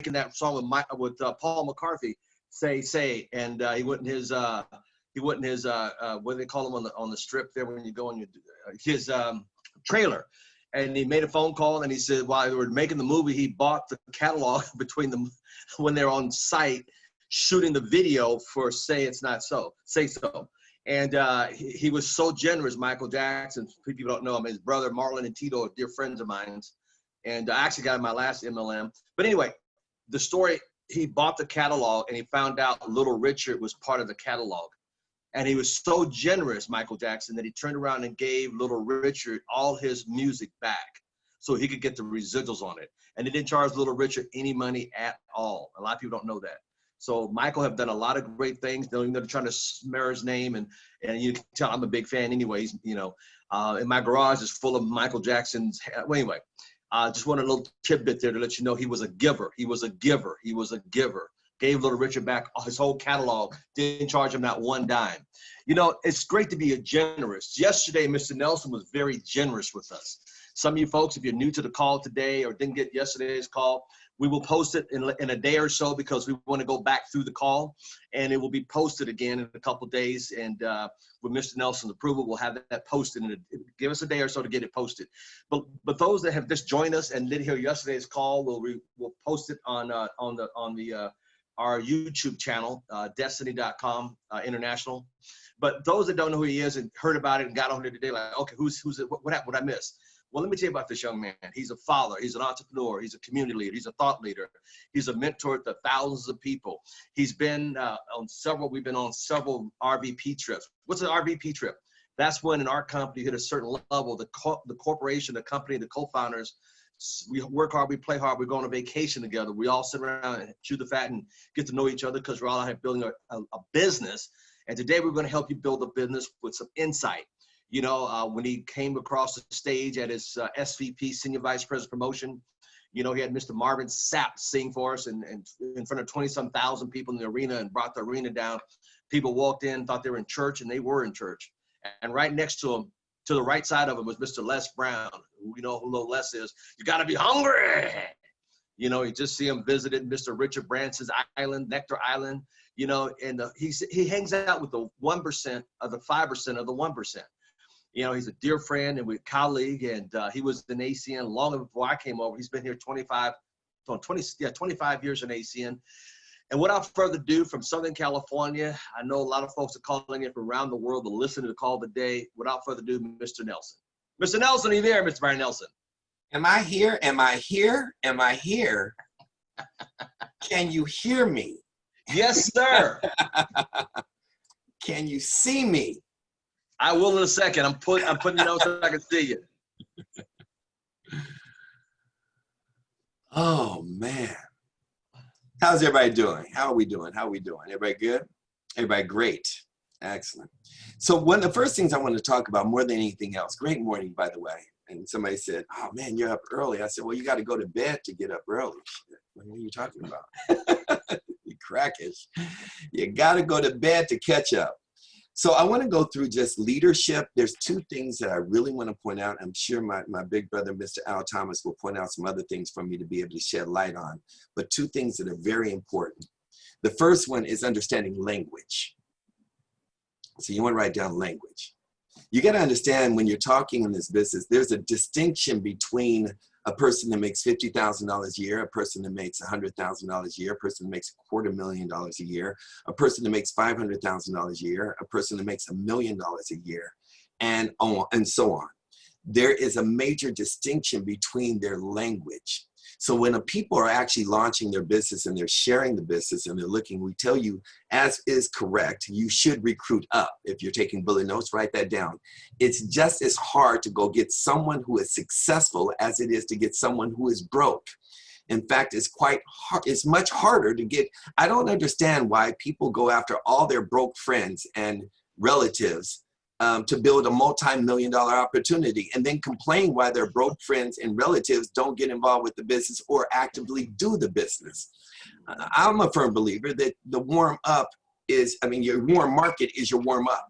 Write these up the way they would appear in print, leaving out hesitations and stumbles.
making that song with Paul McCarthy, Say, and he went in his what do they call him on the strip there when you go on his trailer, and he made a phone call and he said while they were making the movie, he bought the catalog between them when they're on site shooting the video for Say So. And he was so generous, Michael Jackson. People don't know him. His brother Marlon and Tito are dear friends of mine, and I actually got him my last MLM. But anyway, the story, he bought the catalog and he found out Little Richard was part of the catalog. And he was so generous, Michael Jackson, that he turned around and gave Little Richard all his music back so he could get the residuals on it. And he didn't charge Little Richard any money at all. A lot of people don't know that. So Michael have done a lot of great things. They're trying to smear his name, and you can tell I'm a big fan anyways, you know. And my garage is full of Michael Jackson's. Well, anyway, just wanted a little tidbit there to let you know he was a giver. He was a giver. He was a giver. Gave Little Richard back his whole catalog, didn't charge him not one dime. You know, it's great to be a generous. Yesterday, Mr. Nelson was very generous with us. Some of you folks, if you're new to the call today or didn't get yesterday's call, we will post it in a day or so because we want to go back through the call, and it will be posted again in a couple of days. And with Mr. Nelson's approval, we'll have that posted. And give us a day or so to get it posted. But those that have just joined us and didn't hear yesterday's call, we'll post it on our YouTube channel, Destiny.com International. But those that don't know who he is and heard about it and got on here today, like, okay, who's it? What happened? What I missed? Well, let me tell you about this young man. He's a father. He's an entrepreneur. He's a community leader. He's a thought leader. He's a mentor to thousands of people. He's been we've been on several RVP trips. What's an RVP trip? That's when in our company hit a certain level, the corporation, the company, the co-founders, we work hard, we play hard, we go on a vacation together. We all sit around and chew the fat and get to know each other because we're all out here building a business. And today we're going to help you build a business with some insight. You know, when he came across the stage at his SVP, Senior Vice President Promotion, you know, he had Mr. Marvin Sapp sing for us and in front of 20-some thousand people in the arena and brought the arena down. People walked in, thought they were in church, and they were in church. And right next to him, to the right side of him was Mr. Les Brown. We know who little Les is. You got to be hungry. You know, you just see him visited Mr. Richard Branson's island, Nectar Island, you know, and he hangs out with the 1% of the 5% of the 1%. You know, he's a dear friend and we're a colleague, and he was in ACN long before I came over. He's been here 25 years in ACN. And without further ado, from Southern California, I know a lot of folks are calling in from around the world to listen to the call today. Without further ado, Mr. Nelson. Mr. Nelson, are you there, Mr. Byron Nelson? Am I here? Am I here? Am I here? Can you hear me? Yes, sir. Can you see me? I will in a second. I'm putting notes so I can see you. Oh, man. How's everybody doing? How are we doing? How are we doing? Everybody good? Everybody great. Excellent. So one of the first things I want to talk about more than anything else, great morning, by the way. And somebody said, oh, man, you're up early. I said, well, you got to go to bed to get up early. What are you talking about? You crackish. You got to go to bed to catch up. So I want to go through just leadership. There's two things that I really want to point out. I'm sure my big brother, Mr. Al Thomas, will point out some other things for me to be able to shed light on. But two things that are very important. The first one is understanding language. So you want to write down language. You got to understand when you're talking in this business, there's a distinction between a person that makes $50,000 a year, a person that makes $100,000 a year, a person that makes $250,000 a year, a person that makes $500,000 a year, a person that makes $1 million a year, and so on. There is a major distinction between their language. So when people are actually launching their business and they're sharing the business and they're looking, we tell you, as is correct, you should recruit up. If you're taking bullet notes, write that down. It's just as hard to go get someone who is successful as it is to get someone who is broke. In fact, it's quite hard. It's much harder to get. I don't understand why people go after all their broke friends and relatives to build a multi-million-dollar opportunity and then complain why their broke friends and relatives don't get involved with the business or actively do the business. I'm a firm believer that the warm up is, your warm market is your warm up.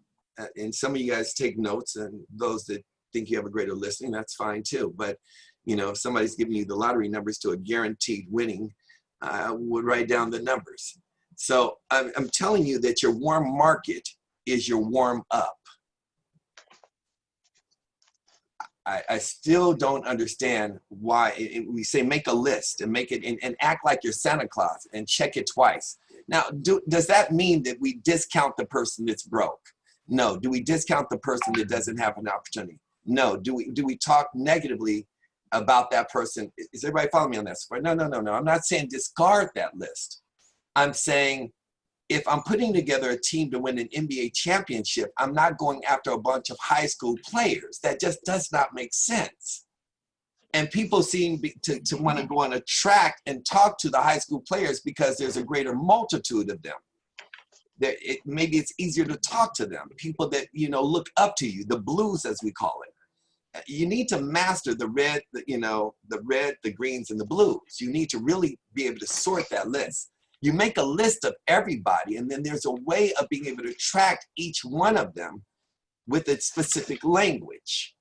And some of you guys take notes, and those that think you have a greater listening, that's fine too. But, if somebody's giving you the lottery numbers to a guaranteed winning, I would write down the numbers. So I'm telling you that your warm market is your warm up. I still don't understand why we say make a list and make it and act like you're Santa Claus and check it twice. Now, does that mean that we discount the person that's broke? No. Do we discount the person that doesn't have an opportunity? No. Do we talk negatively about that person? Is everybody following me on this? No. I'm not saying discard that list. I'm saying if I'm putting together a team to win an NBA championship, I'm not going after a bunch of high school players. That just does not make sense. And people seem to want to go on a track and talk to the high school players because there's a greater multitude of them. Maybe it's easier to talk to them, people that, you know, look up to you, the blues as we call it. You need to master the red, the red, the greens, and the blues. You need to really be able to sort that list. You make a list of everybody, and then there's a way of being able to track each one of them with its specific language.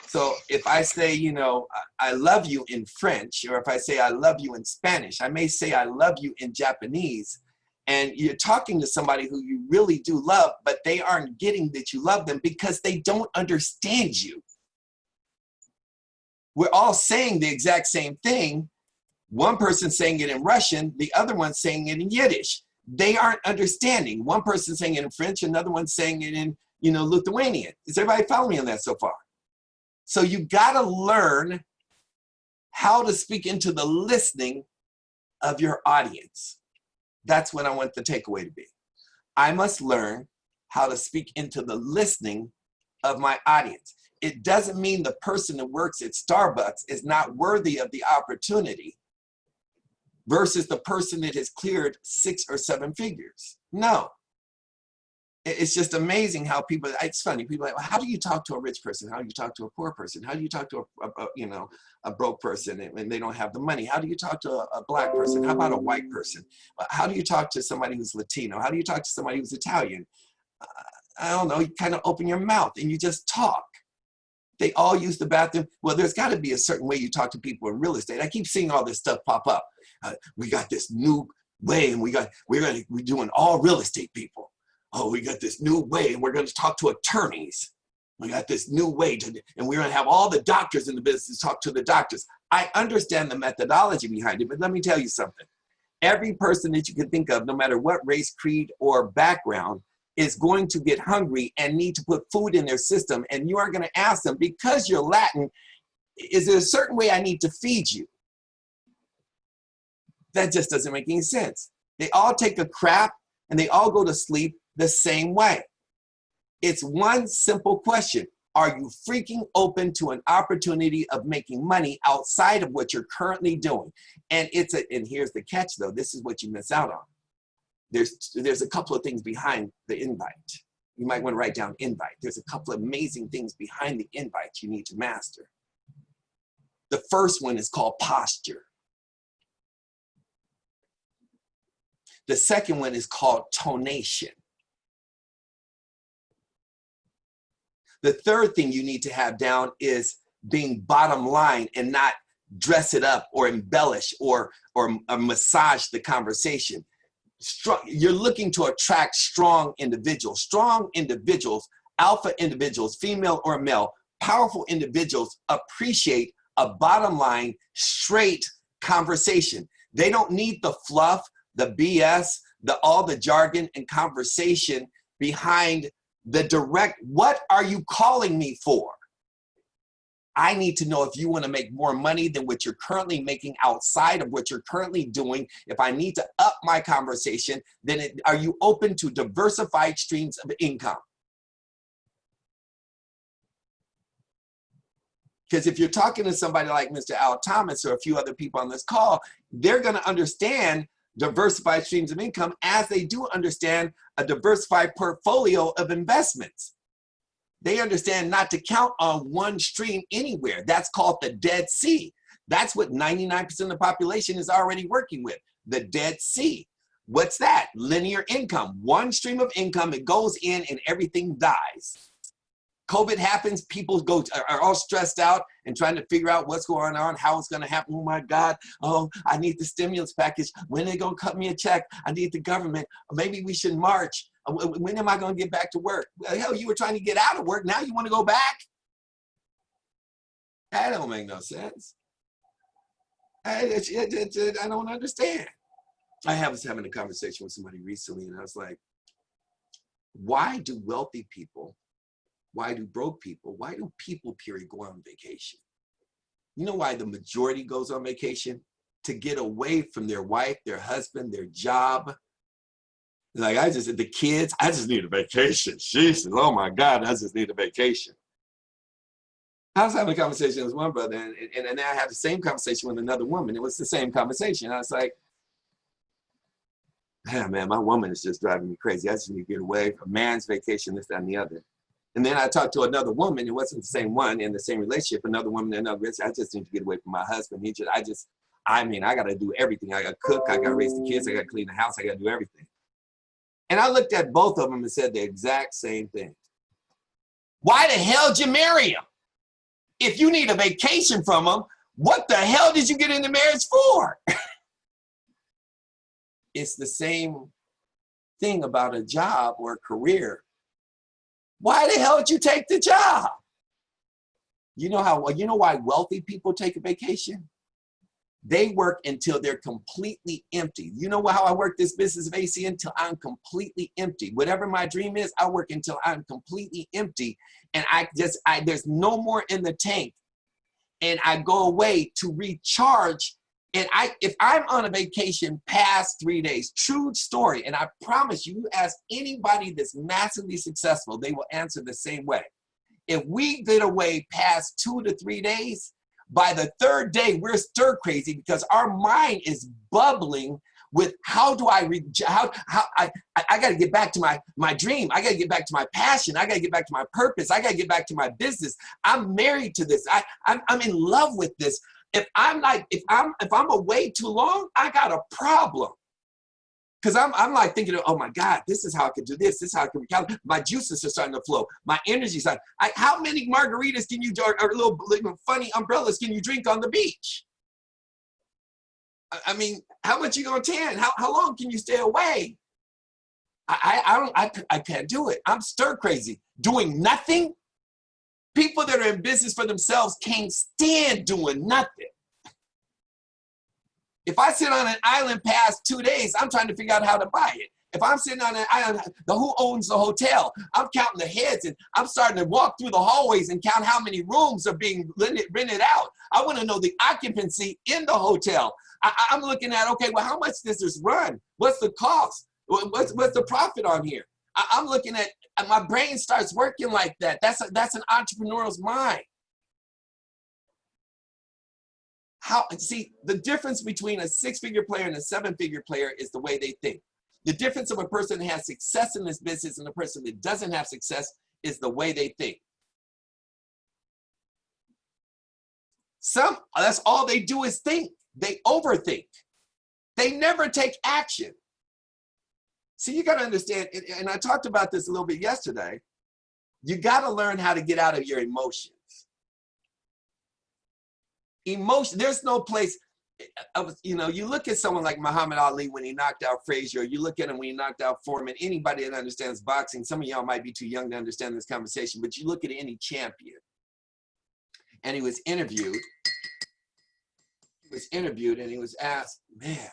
So if I say, you know, I love you in French, or if I say I love you in Spanish, I may say I love you in Japanese, and you're talking to somebody who you really do love, but they aren't getting that you love them because they don't understand you. We're all saying the exact same thing. One person saying it in Russian, the other one saying it in Yiddish. They aren't understanding. One person saying it in French, another one saying it in, you know, Lithuanian. Is everybody following me on that so far? So you gotta learn how to speak into the listening of your audience. That's what I want the takeaway to be. I must learn how to speak into the listening of my audience. It doesn't mean the person that works at Starbucks is not worthy of the opportunity versus the person that has cleared 6 or 7 figures. No. It's just amazing how people, it's funny, people are like, well, how do you talk to a rich person? How do you talk to a poor person? How do you talk to a broke person and they don't have the money? How do you talk to a black person? How about a white person? How do you talk to somebody who's Latino? How do you talk to somebody who's Italian? I don't know, you kind of open your mouth and you just talk. They all use the bathroom. Well, there's got to be a certain way you talk to people in real estate. I keep seeing all this stuff pop up. We got this new way, and we're doing all real estate people. Oh, we got this new way, and we're going to talk to attorneys. We got this new way, and we're going to have all the doctors in the business talk to the doctors. I understand the methodology behind it, but let me tell you something. Every person that you can think of, no matter what race, creed, or background, is going to get hungry and need to put food in their system, and you are going to ask them, because you're Latin, is there a certain way I need to feed you? That just doesn't make any sense. They all take a crap and they all go to sleep the same way. It's one simple question. Are you freaking open to an opportunity of making money outside of what you're currently doing? And and here's the catch though, this is what you miss out on. There's a couple of things behind the invite. You might want to write down invite. There's a couple of amazing things behind the invite you need to master. The first one is called posture. The second one is called tonation. The third thing you need to have down is being bottom line and not dress it up or embellish or massage the conversation. You're looking to attract strong individuals. Strong individuals, alpha individuals, female or male, powerful individuals appreciate a bottom line, straight conversation. They don't need the fluff, the BS, all the jargon and conversation behind the direct, what are you calling me for? I need to know if you want to make more money than what you're currently making outside of what you're currently doing. If I need to up my conversation, then are you open to diversified streams of income? Because if you're talking to somebody like Mr. Al Thomas or a few other people on this call, they're going to understand diversified streams of income as they do understand a diversified portfolio of investments. They understand not to count on one stream anywhere. That's called the Dead Sea. That's what 99% of the population is already working with, the Dead Sea. What's that? Linear income. One stream of income, it goes in and everything dies. COVID happens, people are all stressed out and trying to figure out what's going on, how it's going to happen. Oh my God, oh, I need the stimulus package. When are they going to cut me a check? I need the government. Maybe we should march. When am I going to get back to work? Hell, you were trying to get out of work. Now you want to go back? That don't make no sense. I don't understand. I was having a conversation with somebody recently, and I was like, why do wealthy people, why do broke people, why do people, period, go on vacation? You know why the majority goes on vacation? To get away from their wife, their husband, their job. Like, the kids, I just need a vacation. Jesus, oh my God, I just need a vacation. I was having a conversation with one brother, and then I had the same conversation with another woman. It was the same conversation. I was like, yeah, man, my woman is just driving me crazy. I just need to get away from man's vacation, this, that, and the other. And then I talked to another woman. It wasn't the same one in the same relationship. Another woman, another relationship. I just need to get away from my husband. I got to do everything. I got to cook. I got to raise the kids. I got to clean the house. I got to do everything. And I looked at both of them and said the exact same thing. Why the hell did you marry him? If you need a vacation from him, what the hell did you get into marriage for? It's the same thing about a job or a career. Why the hell did you take the job? You know why wealthy people take a vacation? They work until they're completely empty. You know how I work this business of AC until I'm completely empty. Whatever my dream is, I work until I'm completely empty. And there's no more in the tank. And I go away to recharge. And if I'm on a vacation past 3 days, true story, and I promise you, ask anybody that's massively successful, they will answer the same way. If we get away past 2 to 3 days, by the third day, we're stir crazy because our mind is bubbling with I got to get back to my dream. I got to get back to my passion. I got to get back to my purpose. I got to get back to my business. I'm married to this. I'm in love with this. If I'm away too long, I got a problem. Because I'm like thinking, oh my God, this is how I could do this. This is how I can recalibrate. My juices are starting to flow. My energy's on. How many margaritas can you, or little funny umbrellas can you drink on the beach? I mean, how much you gonna tan? How long can you stay away? I can't do it. I'm stir crazy. Doing nothing. People that are in business for themselves can't stand doing nothing. If I sit on an island past 2 days, I'm trying to figure out how to buy it. If I'm sitting on an island, who owns the hotel? I'm counting the heads, and I'm starting to walk through the hallways and count how many rooms are being rented out. I want to know the occupancy in the hotel. I'm looking at, okay, well, how much does this run? What's the cost? What's the profit on here? I'm looking at, my brain starts working like that. That's an entrepreneur's mind. See, the difference between a 6-figure player and a 7-figure player is the way they think. The difference of a person that has success in this business and a person that doesn't have success is the way they think. That's all they do is think. They overthink. They never take action. See, you got to understand, and I talked about this a little bit yesterday, you got to learn how to get out of your emotions. Emotion, there's no place, you look at someone like Muhammad Ali when he knocked out Frazier, you look at him when he knocked out Foreman, anybody that understands boxing, some of y'all might be too young to understand this conversation, but you look at any champion, and he was interviewed and he was asked, man,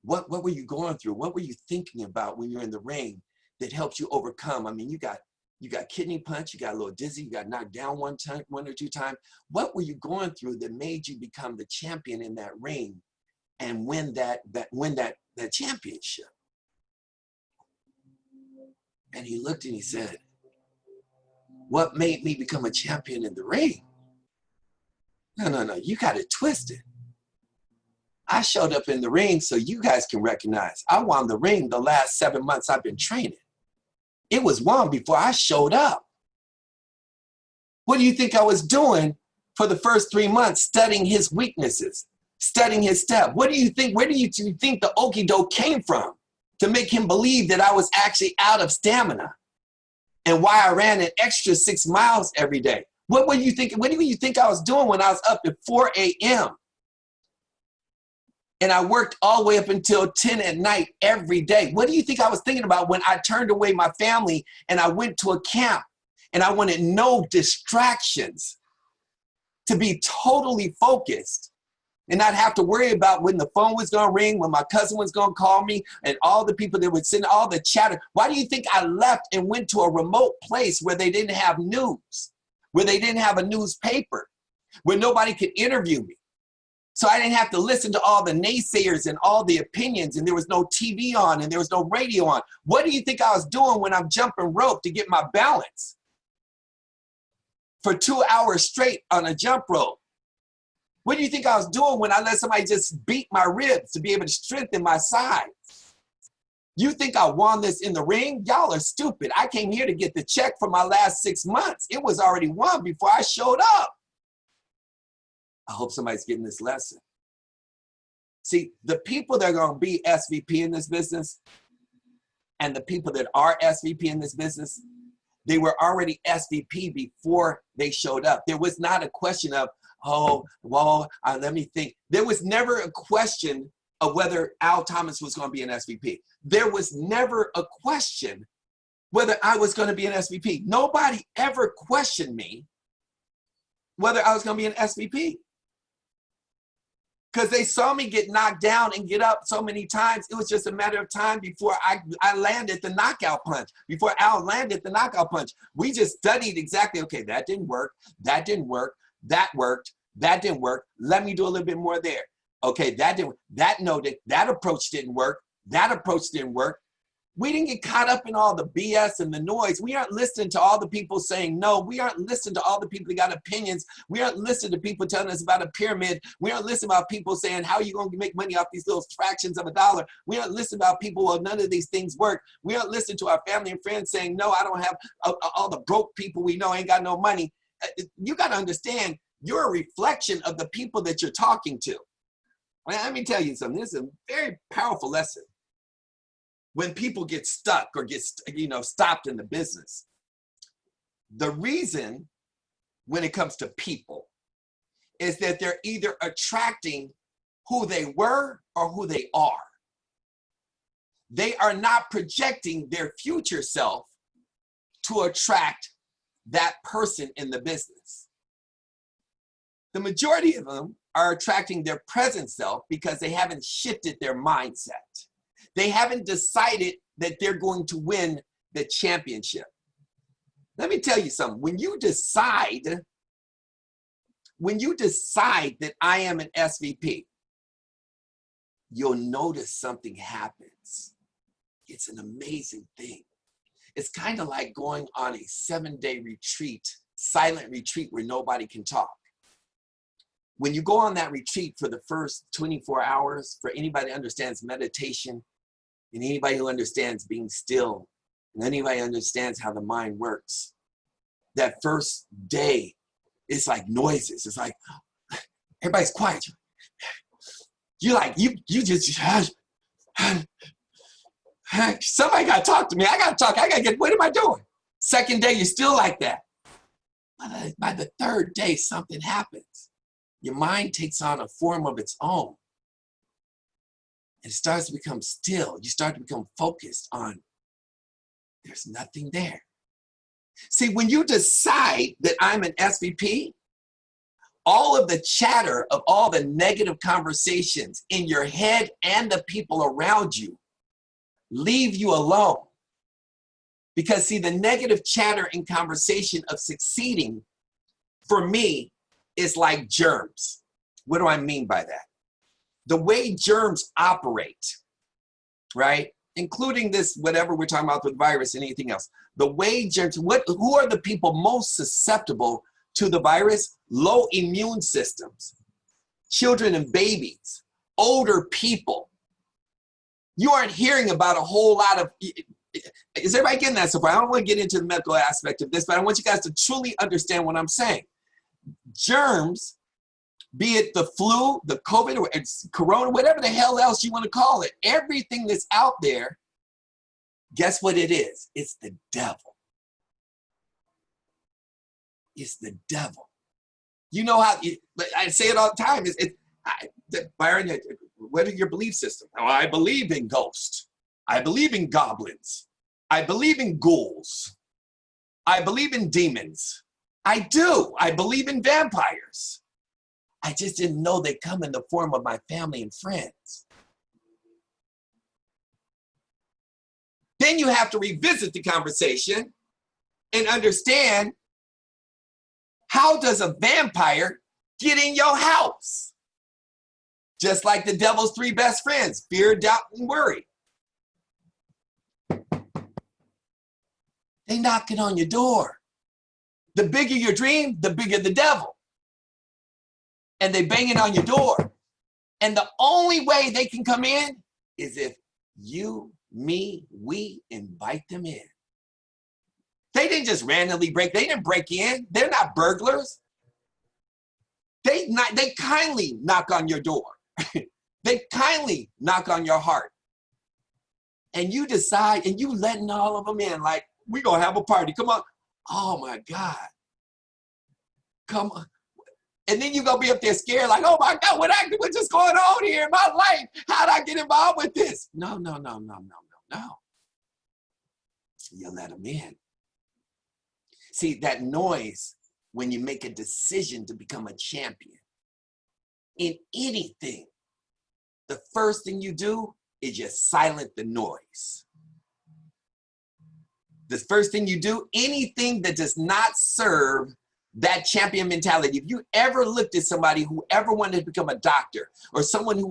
what were you going through? What were you thinking about when you're in the ring that helped you overcome? I mean, you got kidney punch, you got a little dizzy, you got knocked down one or two times. What were you going through that made you become the champion in that ring and win that championship? And he looked and he said, what made me become a champion in the ring? No, you got it twisted. I showed up in the ring so you guys can recognize I won the ring the last 7 months I've been training. It was won before I showed up. What do you think I was doing for the first 3 months? Studying his weaknesses, studying his step. What do you think? Where do you think the okie doke came from to make him believe that I was actually out of stamina? and why I ran an extra 6 miles every day. What were you thinking? What do you think I was doing when I was up at 4 a.m.? And I worked all the way up until 10 at night every day. What do you think I was thinking about when I turned away my family and I went to a camp and I wanted no distractions, to be totally focused and not have to worry about when the phone was gonna ring, when my cousin was gonna call me, and all the people that would send all the chatter. Why do you think I left and went to a remote place where they didn't have news, where they didn't have a newspaper, where nobody could interview me? So I didn't have to listen to all the naysayers and all the opinions, and there was no TV on and there was no radio on. What do you think I was doing when I'm jumping rope to get my balance for 2 hours straight on a jump rope? What do you think I was doing when I let somebody just beat my ribs to be able to strengthen my sides? You think I won this in the ring? Y'all are stupid. I came here to get the check for my last 6 months. It was already won before I showed up. I hope somebody's getting this lesson. See, the people that are going to be SVP in this business and the people that are SVP in this business, they were already SVP before they showed up. There was not a question of, oh, well, let me think. There was never a question of whether Al Thomas was going to be an SVP. There was never a question whether I was going to be an SVP. Nobody ever questioned me whether I was going to be an SVP. Because they saw me get knocked down and get up so many times. It was just a matter of time before I landed the knockout punch, before Al landed the knockout punch. We just studied exactly, okay, that didn't work, that didn't work, that worked, that didn't work. Let me do a little bit more there. Okay, that didn't, that approach didn't work, that approach didn't work. We didn't get caught up in all the BS and the noise. We aren't listening to all the people saying no. We aren't listening to all the people that got opinions. We aren't listening to people telling us about a pyramid. We aren't listening about people saying, how are you going to make money off these little fractions of a dollar? We aren't listening about people, well, none of these things work. We aren't listening to our family and friends saying, no, I don't have all the broke people we know ain't got no money. You got to understand, you're a reflection of the people that you're talking to. Let me tell you something. This is a very powerful lesson. When people get stuck or get, stopped in the business, the reason when it comes to people is that they're either attracting who they were or who they are. They are not projecting their future self to attract that person in the business. The majority of them are attracting their present self because they haven't shifted their mindset. They haven't decided that they're going to win the championship. Let me tell you something. When you decide that I am an SVP, you'll notice something happens. It's an amazing thing. It's kind of like going on a 7-day retreat, silent retreat where nobody can talk. When you go on that retreat for the first 24 hours, for anybody that understands meditation, and anybody who understands being still, and anybody who understands how the mind works, that first day, it's like noises. It's like, everybody's quiet. You're like, you just, somebody got to talk to me. I got to talk. I got to get, what am I doing? Second day, you're still like that. By the third day, something happens. Your mind takes on a form of its own. It starts to become still. You start to become focused on, there's nothing there. See, when you decide that I'm an SVP, all of the chatter of all the negative conversations in your head and the people around you leave you alone. Because see, the negative chatter and conversation of succeeding, for me, is like germs. What do I mean by that? The way germs operate, right? Including this, whatever we're talking about with virus and anything else. The way germs, who are the people most susceptible to the virus? Low immune systems, children and babies, older people. You aren't hearing about a whole lot of, is everybody getting that so far? I don't want to get into the medical aspect of this, but I want you guys to truly understand what I'm saying. Germs, be it the flu, the COVID, or corona, whatever the hell else you want to call it, everything that's out there, guess what it is? It's the devil. is the devil. You know how, but I say it all the time, Byron, what are your belief system? Oh, I believe in ghosts. I believe in goblins. I believe in ghouls. I believe in demons. I do. I believe in vampires. I just didn't know they come in the form of my family and friends. Then you have to revisit the conversation and understand, how does a vampire get in your house? Just like the devil's three best friends, fear, doubt, and worry. They knocking on your door. The bigger your dream, the bigger the devil. And they banging on your door. And the only way they can come in is if you, me, we invite them in. They didn't just randomly they didn't break in. They're not burglars. They kindly knock on your door. They kindly knock on your heart. And you decide, and you letting all of them in, like, we're going to have a party. Come on. Oh my God. Come on. And then you're going to be up there scared, like, oh my God, what's just going on here in my life? How'd I get involved with this? No. You let them in. See, that noise, when you make a decision to become a champion in anything, the first thing you do is just silence the noise. The first thing you do, anything that does not serve that champion mentality. If you ever looked at somebody who ever wanted to become a doctor, or someone who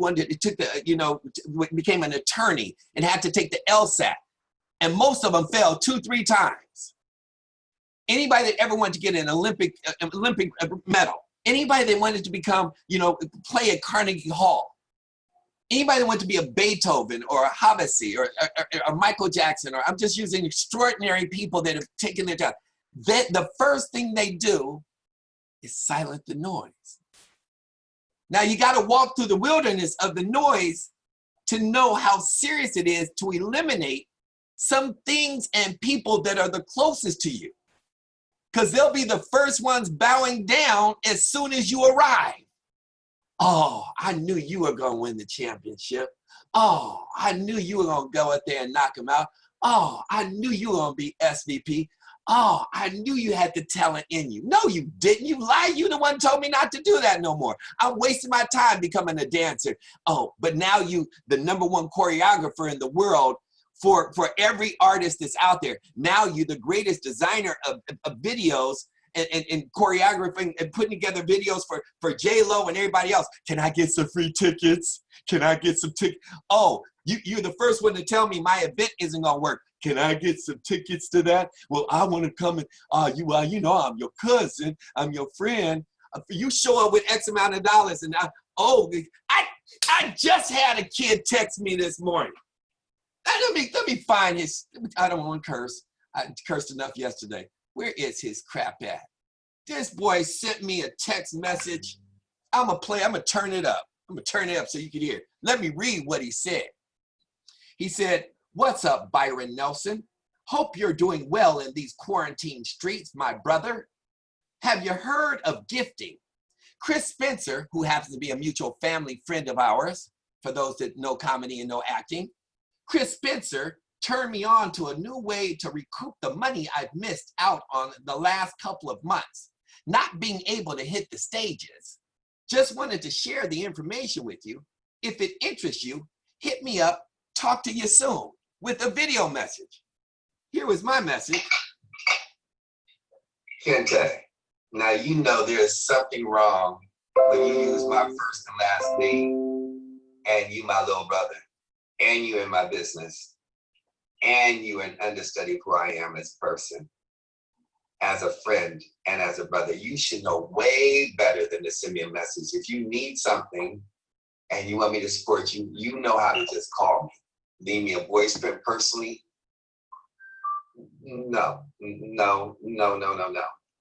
became an attorney and had to take the LSAT, and most of them failed 2-3 times. Anybody that ever wanted to get an Olympic medal, anybody that wanted to become, play at Carnegie Hall, anybody that wanted to be a Beethoven or a Havasi or Michael Jackson, or I'm just using extraordinary people that have taken their job, the first thing they do is silence the noise. Now you got to walk through the wilderness of the noise to know how serious it is to eliminate some things and people that are the closest to you. Because they'll be the first ones bowing down as soon as you arrive. Oh, I knew you were going to win the championship. Oh, I knew you were going to go out there and knock him out. Oh, I knew you were going to be SVP. Oh, I knew you had the talent in you. No, you didn't. You lied. You the one told me not to do that no more. I'm wasting my time becoming a dancer. Oh, but now you, the #1 choreographer in the world, for every artist that's out there. Now you're the greatest designer of videos and choreographing and putting together videos for J-Lo and everybody else. Can I get some free tickets? Can I get some tickets? Oh, you're the first one to tell me my event isn't gonna work. Can I get some tickets to that? Well, I want to come and, I'm your cousin, I'm your friend. You show up with X amount of dollars and I just had a kid text me this morning. Let me find his, I don't want to curse. I cursed enough yesterday. Where is his crap at? This boy sent me a text message. I'm going to turn it up. I'm going to turn it up so you can hear. Let me read what he said. He said, "What's up, Byron Nelson? Hope you're doing well in these quarantine streets, my brother. Have you heard of gifting? Chris Spencer, who happens to be a mutual family friend of ours, for those that know comedy and know acting, Chris Spencer turned me on to a new way to recoup the money I've missed out on the last couple of months, not being able to hit the stages. Just wanted to share the information with you. If it interests you, hit me up, talk to you soon," with a video message. Here was my message. Kente, now you know there is something wrong when you use my first and last name, and you my little brother, and you in my business, and you an understudy of who I am as a person, as a friend, and as a brother. You should know way better than to send me a message. If you need something and you want me to support you, you know how to just call me. Leave me a voice print personally. No.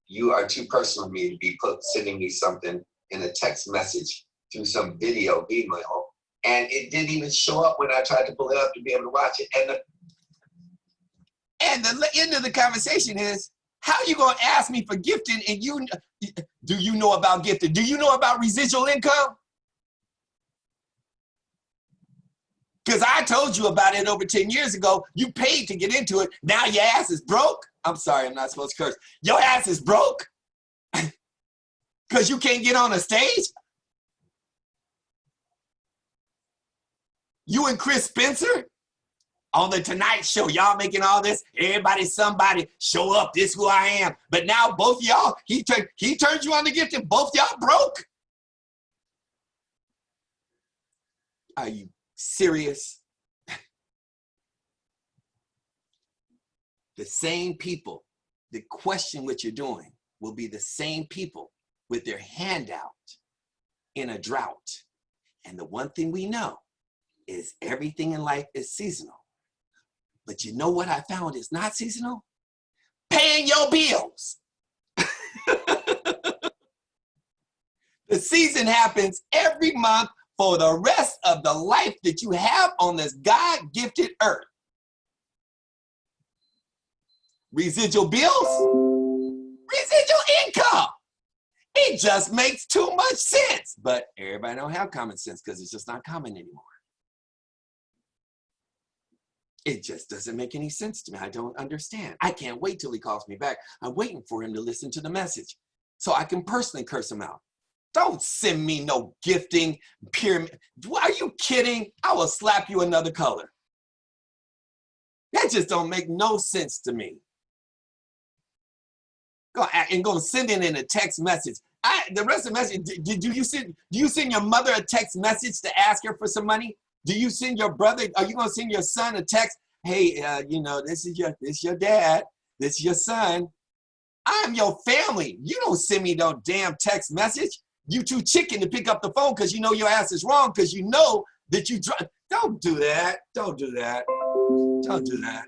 You are too personal to me to be sending me something in a text message through some video email. And it didn't even show up when I tried to pull it up to be able to watch it. And the end of the conversation is, How you gonna ask me for gifting and do you know about gifting? Do you know about residual income? Because I told you about it over 10 years ago. You paid to get into it. Now your ass is broke. I'm sorry, I'm not supposed to curse. Your ass is broke because you can't get on a stage. You and Chris Spencer on the Tonight Show, y'all making all this, everybody, somebody, show up, this who I am. But now both y'all, he turned you on to gifting, both y'all broke. Are you serious? The same people that question what you're doing will be the same people with their hand out in a drought. And the one thing we know is everything in life is seasonal. But you know what I found is not seasonal? Paying your bills. The season happens every month for the rest of the life that you have on this God-gifted earth. Residual bills, residual income. It just makes too much sense. But everybody don't have common sense because it's just not common anymore. It just doesn't make any sense to me. I don't understand. I can't wait till he calls me back. I'm waiting for him to listen to the message so I can personally curse him out. Don't send me no gifting pyramid. Are you kidding? I will slap you another color. That just don't make no sense to me. Go and go send it in a text message. The rest of the message, do you send your mother a text message to ask her for some money? Do you send your brother, are you gonna send your son a text? Hey, you know, this is your dad, this is your son. I'm your family. You don't send me no damn text message. You too chicken to pick up the phone because you know your ass is wrong because you know that you don't do that. Don't do that. Don't do that.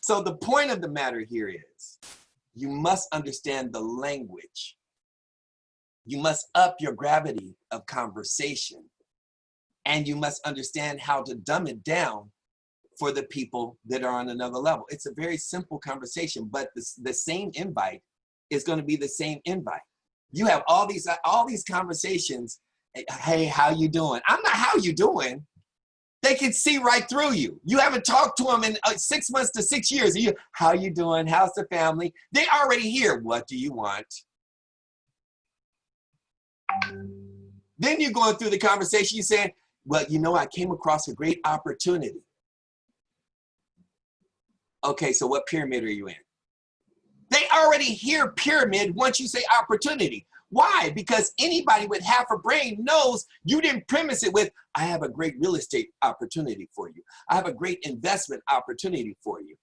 So the point of the matter here is you must understand the language. You must up your gravity of conversation. And you must understand how to dumb it down for the people that are on another level. It's a very simple conversation, but the same invite is going to be the same invite. You have all these conversations. Hey, how you doing? I'm not how you doing. They can see right through you. You haven't talked to them in 6 months to 6 years. How you doing? How's the family? They already hear, what do you want? Then you're going through the conversation, you're saying, well, you know, I came across a great opportunity. Okay, so what pyramid are you in? They already hear pyramid once you say opportunity. Why? Because anybody with half a brain knows you didn't premise it with, I have a great real estate opportunity for you. I have a great investment opportunity for you.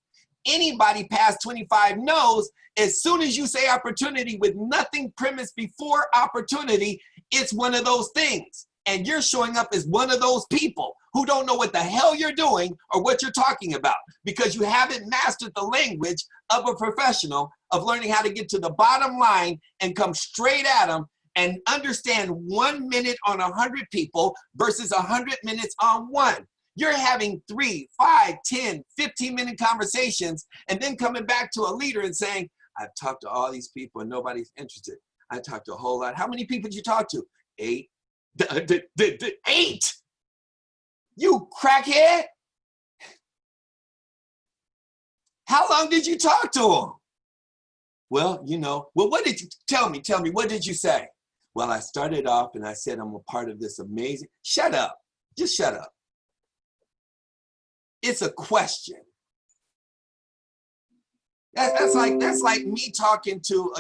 Anybody past 25 knows as soon as you say opportunity with nothing premised before opportunity, it's one of those things. And you're showing up as one of those people who don't know what the hell you're doing or what you're talking about because you haven't mastered the language of a professional of learning how to get to the bottom line and come straight at them and understand 1 minute on 100 people versus 100 minutes on one. You're having 3, 5, 10, 15-minute conversations and then coming back to a leader and saying, I've talked to all these people and nobody's interested. I talked to a whole lot. How many people did you talk to? 8. 8? You crackhead? How long did you talk to him? Well, you know, well, what did you tell me, what did you say? Well, I started off and I said, I'm a part of this amazing, shut up, just shut up. It's a question. That's like me talking to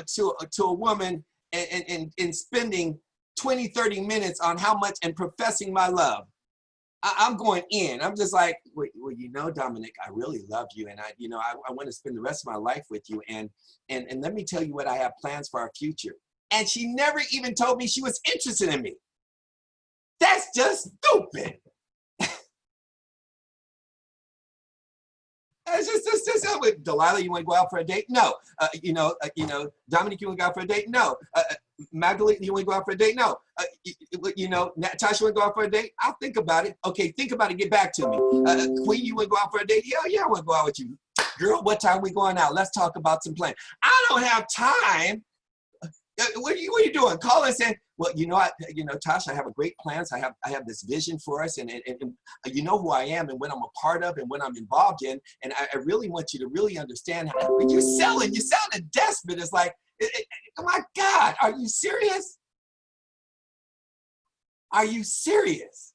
a woman and spending 20, 30 minutes on how much and professing my love. I'm going in. I'm just like, well, you know, Dominic, I really love you. And I want to spend the rest of my life with you. And let me tell you what, I have plans for our future. And she never even told me she was interested in me. That's just stupid. It's just with Delilah, you want to go out for a date? No. Dominic, you want to go out for a date? No. Magdalene, you want to go out for a date? No. Natasha, you want to go out for a date? I'll think about it. Okay, think about it. Get back to me. Queen, you want to go out for a date? Yeah, I want to go out with you. Girl, what time we going out? Let's talk about some plans. I don't have time. What are you doing? Call and say, well, Tasha, I have a great plans. I have this vision for us, and you know who I am and what I'm a part of and what I'm involved in. And I really want you to really understand how you're selling. You sounded desperate. It's like, oh my God, are you serious? Are you serious?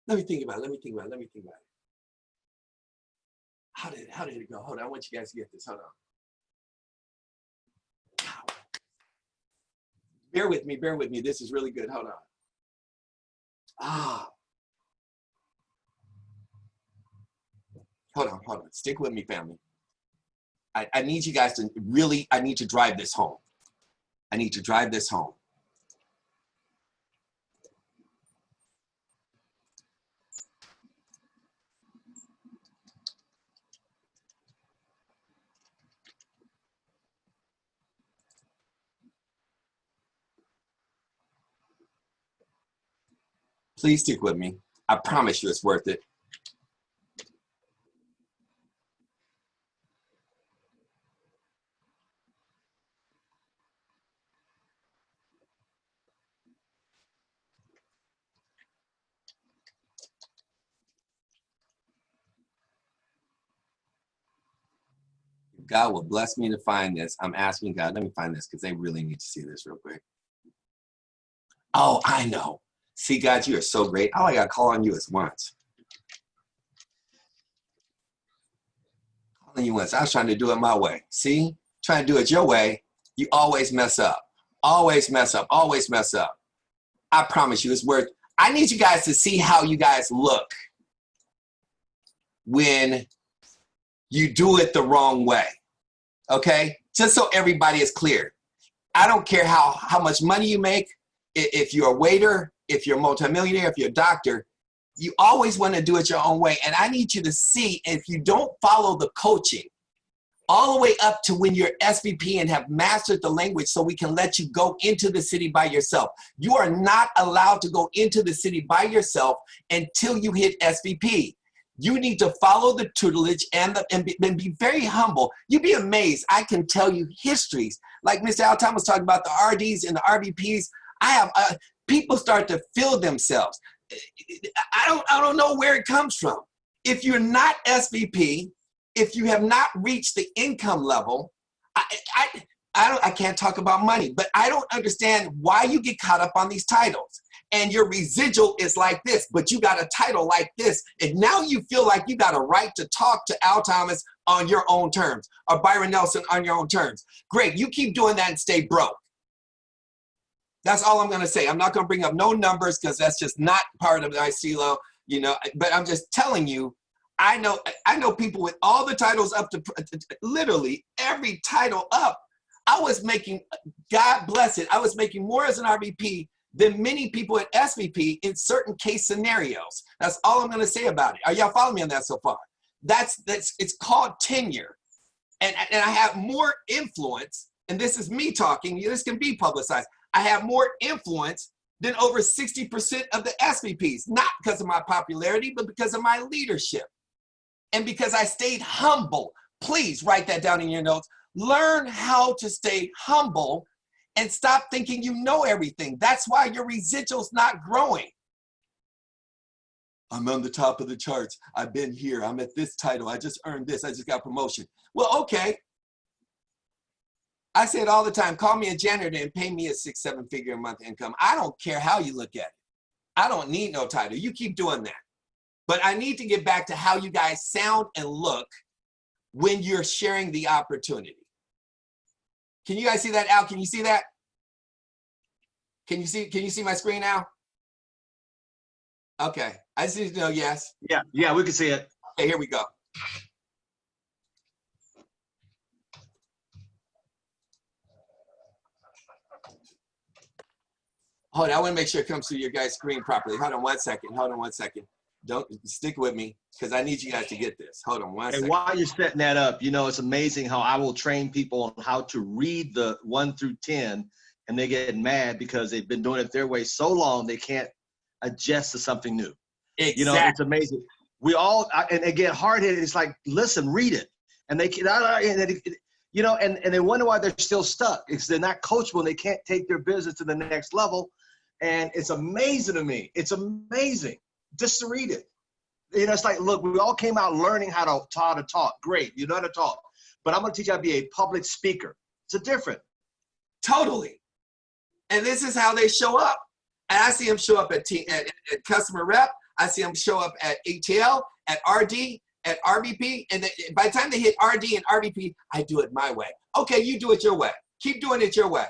Let me think about it. How did it go? Hold on, I want you guys to get this. Hold on. Bear with me. This is really good. Hold on. Hold on. Stick with me, family. I need you guys to really, I need to drive this home. Please stick with me. I promise you it's worth it. God will bless me to find this. I'm asking God, let me find this because they really need to see this real quick. Oh, I know. See, God, you are so great. All I got to call on you is once. Calling you once. I was trying to do it my way. See? Trying to do it your way, you always mess up. Always mess up. I promise you it's worth. I need you guys to see how you guys look when you do it the wrong way. Okay? Just so everybody is clear. I don't care how much money you make. If you're a waiter, if you're a multimillionaire, if you're a doctor, you always want to do it your own way. And I need you to see, if you don't follow the coaching all the way up to when you're SVP and have mastered the language so we can let you go into the city by yourself. You are not allowed to go into the city by yourself until you hit SVP. You need to follow the tutelage and be very humble. You'd be amazed. I can tell you histories. Like Mr. Al Thomas was talking about the RDs and the RVPs. I have people start to feel themselves. I don't know where it comes from. If you're not SVP, if you have not reached the income level, I can't talk about money, but I don't understand why you get caught up on these titles. And your residual is like this, but you got a title like this. And now you feel like you got a right to talk to Al Thomas on your own terms, or Byron Nelson on your own terms. Great, you keep doing that and stay broke. That's all I'm going to say. I'm not going to bring up no numbers because that's just not part of the ICLO, but I'm just telling you, I know people with all the titles up to literally every title up. I was making, God bless it, I was making more as an RVP than many people at SVP in certain case scenarios. That's all I'm going to say about it. Are y'all following me on that so far? It's called tenure. And I have more influence, and this is me talking, this can be publicized. I have more influence than over 60% of the SVPs, not because of my popularity, but because of my leadership. And because I stayed humble. Please write that down in your notes. Learn how to stay humble and stop thinking you know everything. That's why your residual's not growing. I'm on the top of the charts. I've been here. I'm at this title. I just earned this. I just got promotion. Well, okay. I say it all the time. Call me a janitor and pay me a 6-7 figure a month income. I don't care how you look at it. I don't need no title. You keep doing that. But I need to get back to how you guys sound and look when you're sharing the opportunity. Can you guys see that, Al? Can you see that? Can you see my screen now? Okay. I just need to know yes. Yeah, we can see it. Okay, here we go. Hold on, I want to make sure it comes through your guys' screen properly. Hold on one second. Don't stick with me because I need you guys to get this. Hold on one second. And while you're setting that up, it's amazing how I will train people on how to read the 1 through 10, and they get mad because they've been doing it their way so long they can't adjust to something new. Exactly. It's amazing. We all, and again, hard-headed, it's like, listen, read it. and they can, you know, and they wonder why they're still stuck. It's they're not coachable and they can't take their business to the next level. And it's amazing to me. It's amazing just to read it. You know, it's like, look, we all came out learning how to talk. Great, you know how to talk. But I'm going to teach you how to be a public speaker. It's a different. Totally. And this is how they show up. And I see them show up at customer rep. I see them show up at ATL, at RD, at RVP. And by the time they hit RD and RVP, I do it my way. Okay, you do it your way. Keep doing it your way.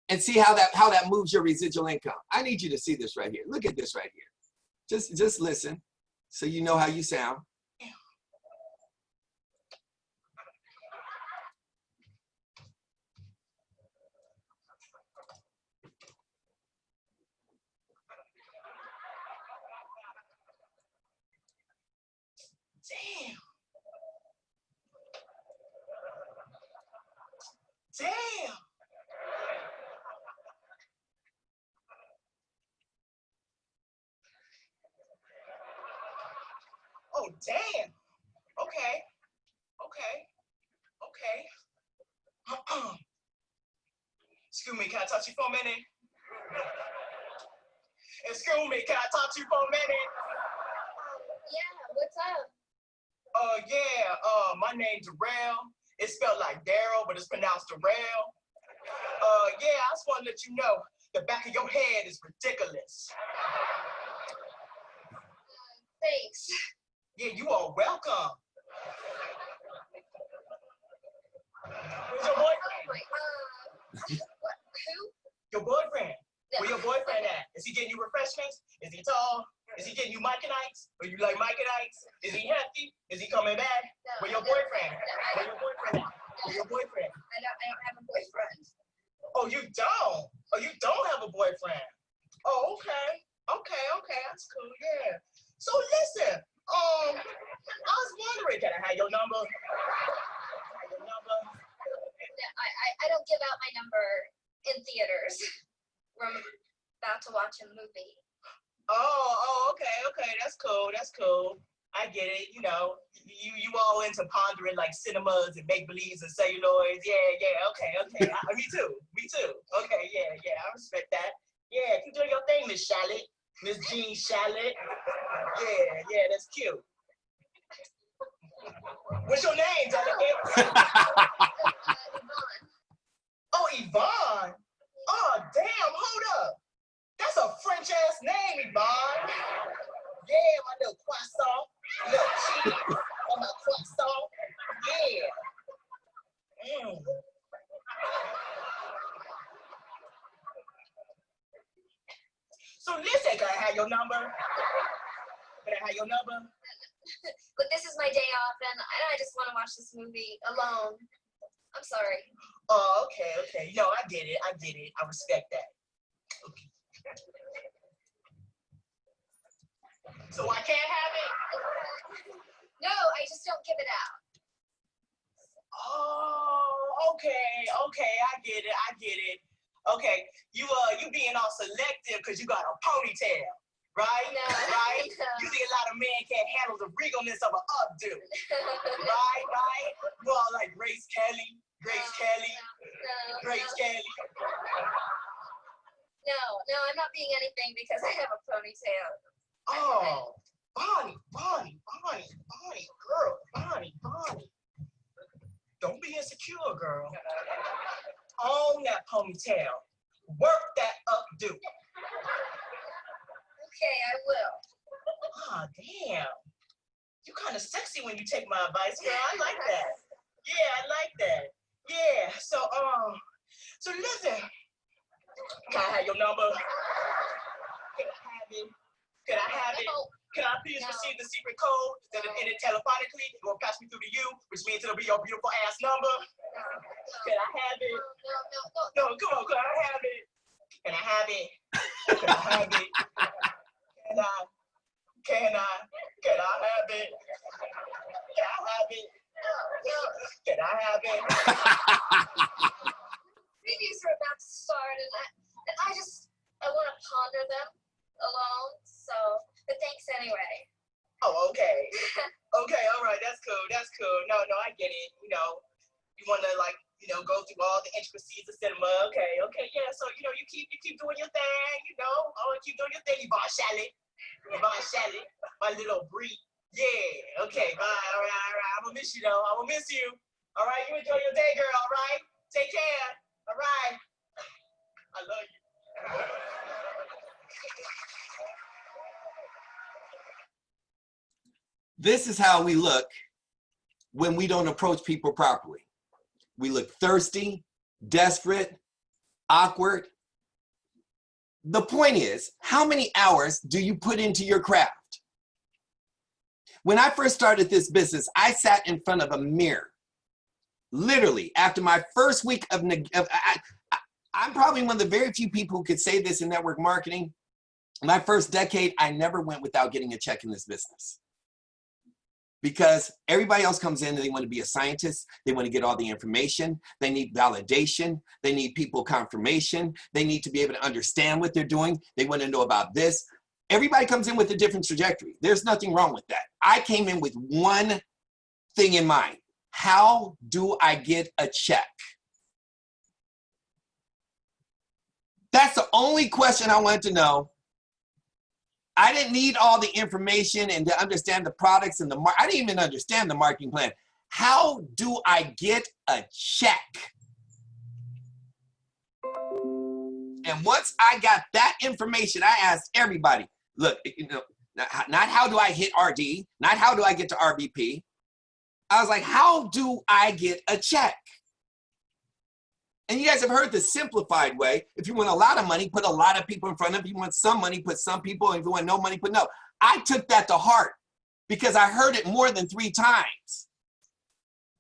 And see how that moves your residual income. I need you to see this right here. Look at this right here. Just listen so you know how you sound. Damn. Oh, damn. Okay. Excuse me, can I talk to you for a minute? Excuse me, can I talk to you for a minute? Yeah, what's up? My name's Darrell. It's spelled like Daryl, but it's pronounced Darrell. I just want to let you know the back of your head is ridiculous. Thanks. Yeah, you are welcome. Where's your boyfriend? What, who? Your boyfriend. No. Where your boyfriend at? Is he getting you refreshments? Is he tall? Is he getting you Mike and Ike's? Or you like Mike and Ike's? Is he hefty? Is he coming back? No, Where your boyfriend? Where your boyfriend at? Where your boyfriend? I don't have a boyfriend. Oh, you don't? Oh, you don't have a boyfriend? Oh, okay. That's cool, yeah. So listen, I was wondering, can I have your number? No, I don't give out my number in theaters. We're about to watch a movie. Oh, okay, that's cool. I get it, you know, you all into pondering like cinemas and make-believes and celluloids. Yeah, okay. Me too. Okay, yeah, I respect that. Yeah, keep doing your thing, Miss Charlotte. Miss Jean Charlotte. Yeah, that's cute. What's your name, delegate? Yvonne. Oh, Yvonne. Oh, damn, hold up. That's a French-ass name, Yvonne. Yeah, my little croissant. Little cheese on my croissant. Yeah. So listen, can I have your number? But this is my day off, and I just want to watch this movie alone. I'm sorry. Oh, okay. No, I get it. I respect that. Okay. So I can't have it? No, I just don't give it out. Oh, okay. I get it. Okay, you being all selective because you got a ponytail, right? No, right? no. You see a lot of men can't handle the regalness of an updo, right? You all like Grace Kelly. No. No, I'm not being anything because I have a ponytail. Oh, Bonnie, girl, Bonnie. Don't be insecure, girl. Own that ponytail. Work that updo. Okay, I will. Ah, damn. You kind of sexy when you take my advice, girl. I like that. Yeah, I like that. Yeah, so listen. Can I have your number? Can I have it? No. Can I please receive the secret code that is in it telephonically? It will pass me through to you, which means it'll be your beautiful ass number. Can I have it? No. No, come on, can I have it? Can I have it? Can I have it? Can I have it? Can I have it? No. Can I have it? Previews are about to start, and I want to ponder them alone. So, but thanks anyway. Oh, okay. Okay, all right, that's cool. That's cool. No, I get it. You know, you want to like, you know, go through all the intricacies of cinema. Okay, yeah. So you know, you keep doing your thing. You know, keep doing your thing. Yvonne Shalley, my little Brie. Yeah. Okay. Bye. All right. I'm gonna miss you though. I'm gonna miss you. All right. You enjoy your day, girl. All right. Take care. All right. I love you. This is how we look when we don't approach people properly. We look thirsty, desperate, awkward. The point is, how many hours do you put into your craft? When I first started this business, I sat in front of a mirror. Literally, after my first week I'm probably one of the very few people who could say this in network marketing. My first decade, I never went without getting a check in this business. Because everybody else comes in and they want to be a scientist. They want to get all the information. They need validation. They need people confirmation. They need to be able to understand what they're doing. They want to know about this. Everybody comes in with a different trajectory. There's nothing wrong with that. I came in with one thing in mind. How do I get a check? That's the only question I wanted to know. I didn't need all the information and to understand the products and I didn't even understand the marketing plan. How do I get a check? And once I got that information, I asked everybody, look, you know, not how do I hit RD, not how do I get to RBP. I was like, how do I get a check? And you guys have heard the simplified way. If you want a lot of money, put a lot of people in front of you. If you want some money, put some people. If you want no money, put no. I took that to heart because I heard it more than 3 times.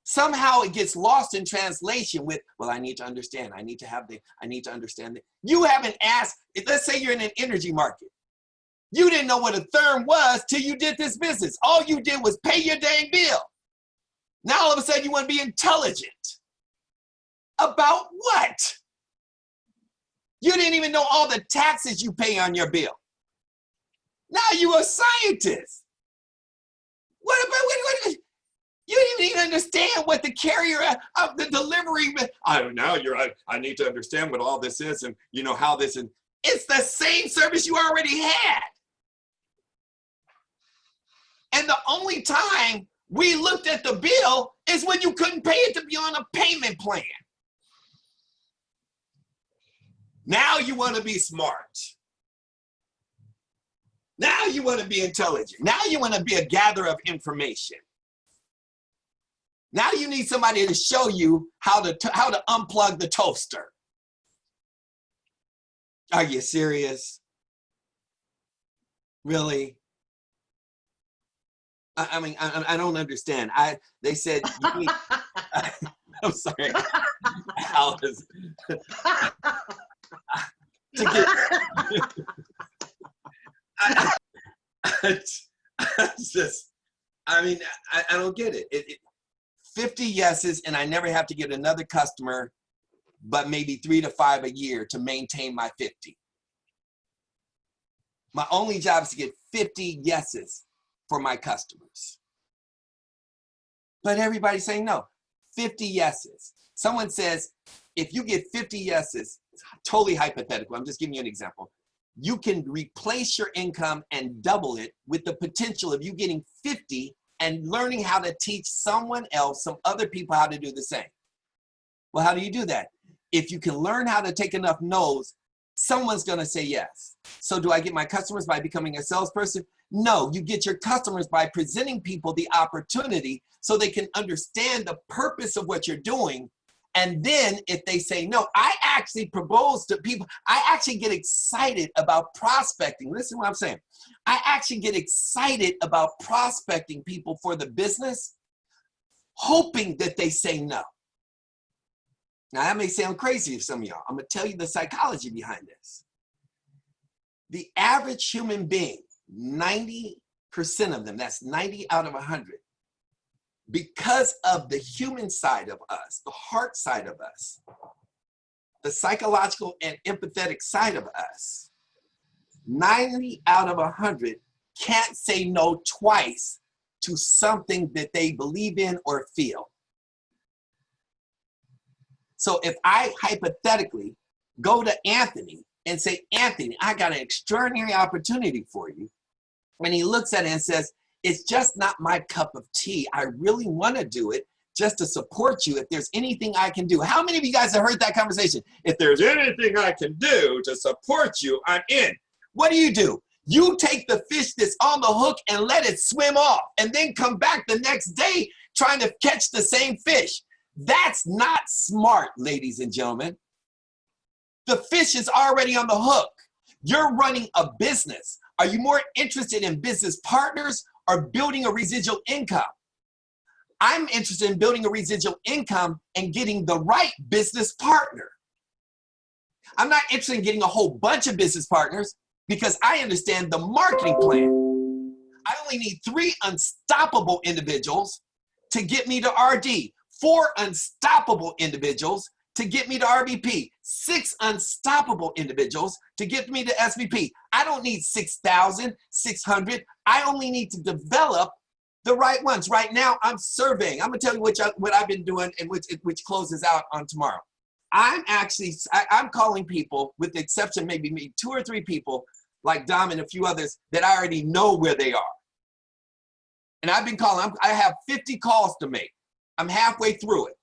Somehow it gets lost in translation with, well, I need to understand. I need to understand. You haven't asked, let's say you're in an energy market. You didn't know what a therm was till you did this business. All you did was pay your dang bill. Now all of a sudden you want to be intelligent. About what? You didn't even know all the taxes you pay on your bill. Now you're a scientist. What about, you didn't even understand what the carrier of the delivery, I need to understand what all this is and you know how this is. It's the same service you already had. And the only time we looked at the bill is when you couldn't pay it to be on a payment plan. Now you want to be smart. Now you want to be intelligent. Now you want to be a gatherer of information. Now you need somebody to show you how to unplug the toaster. Are you serious? Really? I mean, I don't understand. They said, you need, I'm sorry. Alice. To get, I don't get it. 50 yeses and I never have to get another customer, but maybe 3 to 5 a year to maintain my 50. My only job is to get 50 yeses for my customers. But everybody's saying no, 50 yeses. Someone says, if you get 50 yeses, it's totally hypothetical, I'm just giving you an example. You can replace your income and double it with the potential of you getting 50 and learning how to teach someone else, some other people how to do the same. Well, how do you do that? If you can learn how to take enough no's, someone's gonna say yes. So do I get my customers by becoming a salesperson? No, you get your customers by presenting people the opportunity so they can understand the purpose of what you're doing. And then if they say no, I actually propose to people, I actually get excited about prospecting. Listen to what I'm saying. I actually get excited about prospecting people for the business, hoping that they say no. Now that may sound crazy to some of y'all. I'm gonna tell you the psychology behind this. The average human being, 90% of them, that's 90 out of 100, because of the human side of us, the heart side of us, the psychological and empathetic side of us, 90 out of 100 can't say no twice to something that they believe in or feel. So if I hypothetically go to Anthony and say, Anthony, I got an extraordinary opportunity for you. And he looks at it and says, it's just not my cup of tea. I really want to do it just to support you. If there's anything I can do. How many of you guys have heard that conversation? If there's anything I can do to support you, I'm in. What do? You take the fish that's on the hook and let it swim off and then come back the next day trying to catch the same fish. That's not smart, ladies and gentlemen. The fish is already on the hook. You're running a business. Are you more interested in business partners or building a residual income? I'm interested in building a residual income and getting the right business partner. I'm not interested in getting a whole bunch of business partners because I understand the marketing plan. I only need 3 unstoppable individuals to get me to RD, 4 unstoppable individuals to get me to RVP, 6 unstoppable individuals to get me to SVP. I don't need 6,600. I only need to develop the right ones. Right now, I'm surveying. I'm gonna tell you what I've been doing and which closes out on tomorrow. I'm calling people, with the exception maybe 2 or 3 people like Dom and a few others that I already know where they are. And I've been calling, I have 50 calls to make. I'm halfway through it.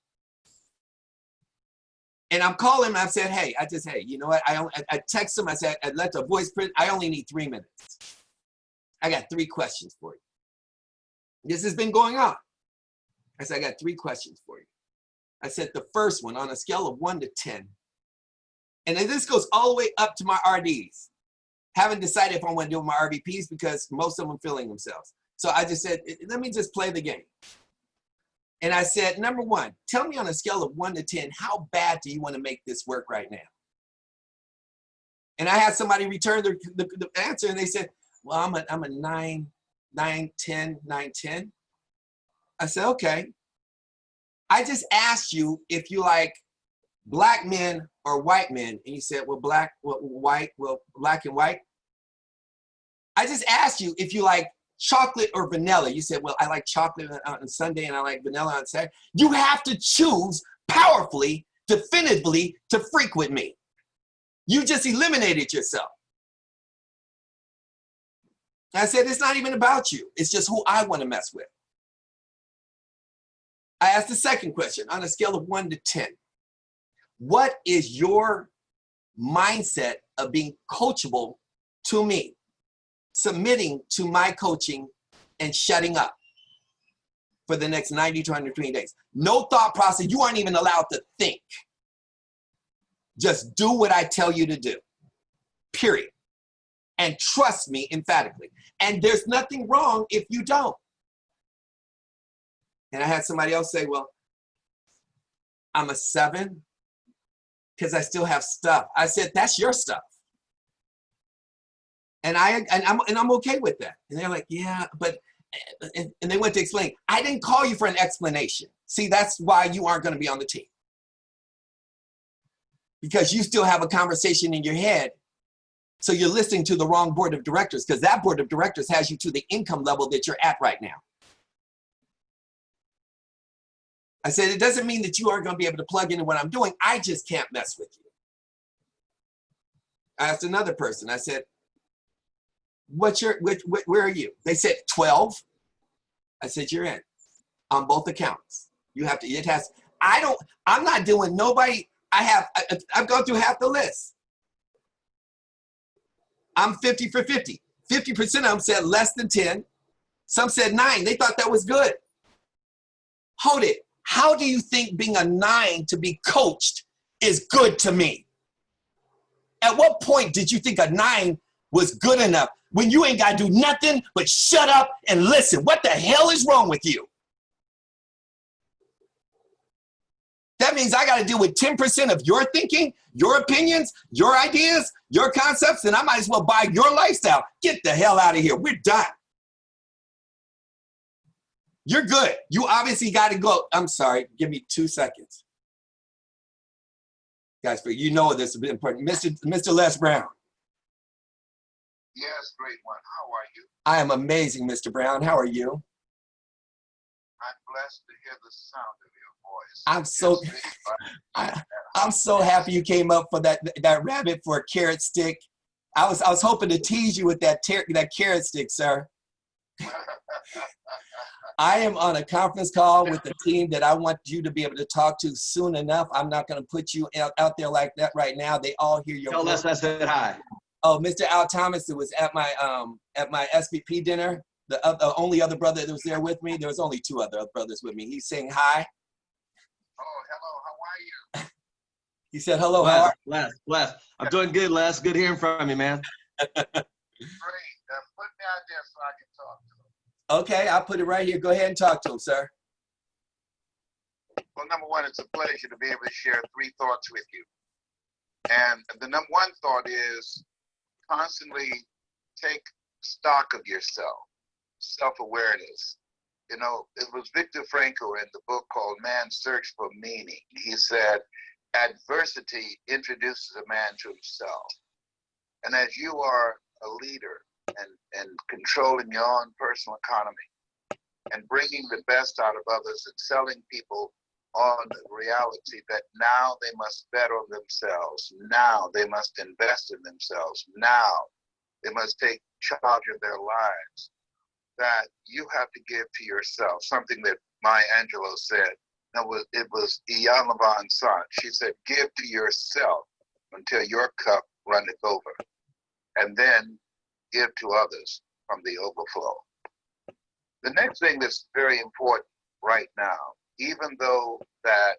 And I'm calling him, I said, hey, you know what? I text him, I said, I left a voice print, I only need 3 minutes. I got 3 questions for you. This has been going on. I said, I got 3 questions for you. I said, the first one, on a scale of 1 to 10, and then this goes all the way up to my RDs. Haven't decided if I want to do my RVPs because most of them are feeling themselves. So I just said, let me just play the game. And I said, number 1, tell me on a scale of 1 to 10, how bad do you want to make this work right now? And I had somebody return the answer and they said, well, I'm a 9, 10. I said, okay. I just asked you if you like black men or white men. And you said, well, black and white. I just asked you if you like chocolate or vanilla. You said, well, I like chocolate on Sunday and I like vanilla on Saturday. You have to choose powerfully, definitively to frequent me. You just eliminated yourself. I said, it's not even about you. It's just who I want to mess with. I asked the second question on a scale of 1 to 10. What is your mindset of being coachable to me, submitting to my coaching and shutting up for the next 90 to 120 days? No thought process. You aren't even allowed to think. Just do what I tell you to do, period. And trust me emphatically. And there's nothing wrong if you don't. And I had somebody else say, well, I'm a 7 because I still have stuff. I said, that's your stuff. And I'm okay with that. And they're like, yeah, but, and they went to explain, I didn't call you for an explanation. See, that's why you aren't going to be on the team. Because you still have a conversation in your head. So you're listening to the wrong board of directors, because that board of directors has you to the income level that you're at right now. I said, it doesn't mean that you aren't going to be able to plug into what I'm doing. I just can't mess with you. I asked another person, I said, where are you? They said 12. I said, you're in on both accounts. You have to, I'm not doing nobody. I've gone through half the list. I'm 50 for 50. 50% of them said less than 10. Some said 9. They thought that was good. Hold it. How do you think being a 9 to be coached is good to me? At what point did you think a 9 was good enough when you ain't got to do nothing but shut up and listen? What the hell is wrong with you? That means I got to deal with 10% of your thinking, your opinions, your ideas, your concepts, and I might as well buy your lifestyle. Get the hell out of here. We're done. You're good. You obviously got to go. I'm sorry. Give me 2 seconds. Guys, you know this is important. Mr. Les Brown. Yes, great one. How are you? I am amazing, Mr. Brown. How are you? I'm blessed to hear the sound of your voice. I'm so happy you came up for that rabbit for a carrot stick. I was hoping to tease you with that carrot stick, sir. I am on a conference call with the team that I want you to be able to talk to soon enough. I'm not going to put you out there like that right now. They all hear your voice. Tell Les I said hi. Oh, Mr. Al Thomas, it was at my SVP dinner. The only other brother that was there with me, there was only 2 other brothers with me. He's saying hi. Oh, hello, how are you? He said, hello, how are you? Les. I'm doing good, Les. Good hearing from you, man. Great. Put me out there so I can talk to him. Okay, I'll put it right here. Go ahead and talk to him, sir. Well, number one, it's a pleasure to be able to share 3 thoughts with you. And the number 1 thought is constantly take stock of yourself, self-awareness. You know, it was Viktor Frankl in the book called Man's Search for Meaning. He said, adversity introduces a man to himself. And as you are a leader and controlling your own personal economy and bringing the best out of others and selling people on the reality that now they must bet on themselves, now they must invest in themselves, now they must take charge of their lives, that you have to give to yourself, something that Maya Angelou said. It was Iyanla Van Sant. She said, give to yourself until your cup runneth over, and then give to others from the overflow. The next thing that's very important right now, even though that